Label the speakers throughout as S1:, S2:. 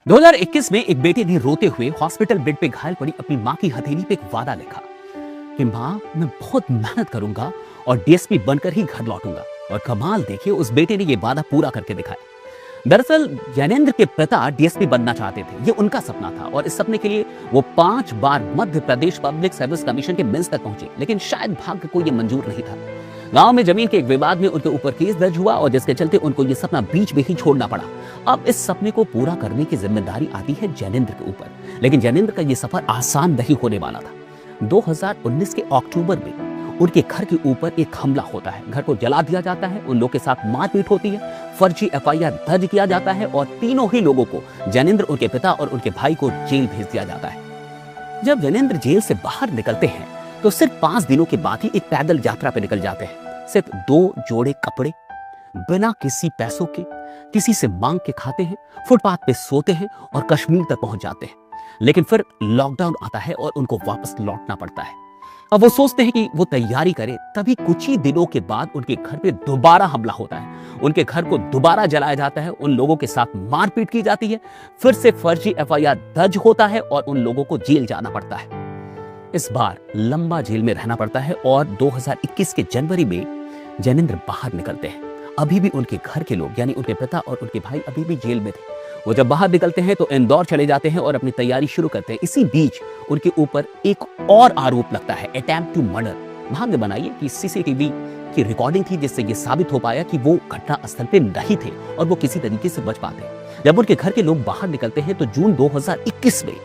S1: 2021 में एक बेटे ने रोते हुए हॉस्पिटल बेड पे घायल पड़ी अपनी मां की हथेली पे एक वादा लिखा कि मां, मैं बहुत मेहनत करूंगा और डीएसपी बनकर ही घर लौटूंगा। और कमाल देखिए, उस बेटे ने ये वादा पूरा करके दिखाया। दरअसल ज्ञानेंद्र के पिता डीएसपी बनना चाहते थे, ये उनका सपना था और इस सपने के लिए वो 5 बार Madhya Pradesh public service commission के मेंस तक पहुंचे, लेकिन शायद भाग्य को ये मंजूर नहीं था। गांव में जमीन के एक विवाद में उनके ऊपर केस दर्ज हुआ और जिसके चलते उनको ये सपना बीच में ही छोड़ना पड़ा। अब इस सपने को पूरा करने की जिम्मेदारी आती है जैनेंद्र के ऊपर, लेकिन जैनेंद्र का ये सफर आसान नहीं होने वाला था। 2019 के अक्टूबर में उनके घर के ऊपर एक हमला होता है, घर को जला दिया जाता है, उन लोगों के साथ मारपीट होती है, फर्जी एफआईआर दर्ज किया जाता है और तीनों ही लोगों को, जैनेंद्र, उनके पिता और उनके भाई को जेल भेज दिया जाता है। जब जैनेंद्र जेल से बाहर निकलते हैं तो सिर्फ 5 दिनों के बाद ही एक पैदल यात्रा पे निकल जाते हैं। सिर्फ 2 जोड़े कपड़े, बिना किसी पैसों के, किसी से मांग के खाते हैं, फुटपाथ पे सोते हैं और कश्मीर तक पहुंच जाते हैं। लेकिन फिर लॉकडाउन आता है और उनको वापस लौटना पड़ता है। अब वो सोचते हैं कि वो तैयारी करें, तभी कुछ ही दिनों के बाद उनके घर पे दोबारा हमला होता है। उनके घर को दोबारा जलाया जाता है, उन लोगों के साथ मारपीट की जाती है, फिर से फर्जी एफआईआर दर्ज होता है और उन लोगों को जेल जाना पड़ता है। इस बार लंबा जेल में रहना पड़ता है और 2021 के जनवरी में जैनेंद्र बाहर निकलते हैं। अभी भी उनके घर के लोग, यानी उनके पिता और उनके भाई, अभी भी जेल में थे। वो जब बाहर निकलते हैं तो इंदौर चले जाते हैं और अपनी तैयारी शुरू करते हैं। इसी बीच उनके ऊपर एक और आरोप लगता है, अटेम्प्ट टू मर्डर। भाग्य बनाइए कि सीसीटीवी की रिकॉर्डिंग थी, जिससे ये साबित हो पाया कि वो घटना स्थल पे नहीं थे और वो किसी तरीके से बच पाते हैं। जब उनके घर के लोग बाहर निकलते हैं तो जून 2021 में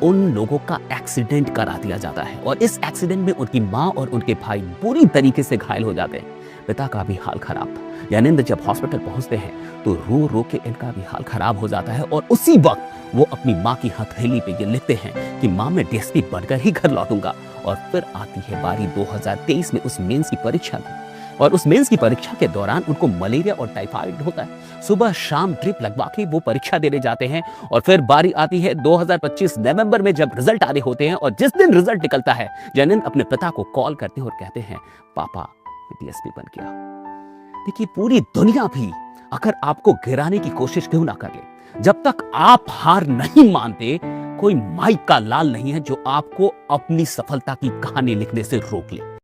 S1: उन लोगों का एक्सीडेंट करा दिया जाता है और इस एक्सीडेंट में उनकी मां और उनके भाई बुरी तरीके से घायल हो जाते हैं। पिता का भी हाल खराब था। ज्ञानेंद्र जब हॉस्पिटल पहुंचते हैं तो रो रो के इनका भी हाल खराब हो जाता है और उसी वक्त वो अपनी मां की हथेली पे ये लिखते हैं कि मां, मैं डीएसपी बनकर ही घर लौटूंगा। और फिर आती है बारी 2023 में उस मेंस की परीक्षा की। और उस मेंस की परीक्षा के दौरान उनको मलेरिया और टाइफाइड होता है। सुबह शाम ड्रिप लगवा के वो परीक्षा देने जाते हैं और फिर बारी आती है 2025 नवंबर में, जब रिजल्ट आ रहे होते हैं। और जिस दिन रिजल्ट निकलता है, जैनेंद्र अपने पिता को कॉल करते हैं और कहते हैं, पापा, मैं डीएसपी बन गया। देखिए, पूरी दुनिया भी अगर आपको गिराने की कोशिश क्यों ना कर ले, जब तक आप हार नहीं मानते, कोई माइक का लाल नहीं है जो आपको अपनी सफलता की कहानी लिखने से रोक ले।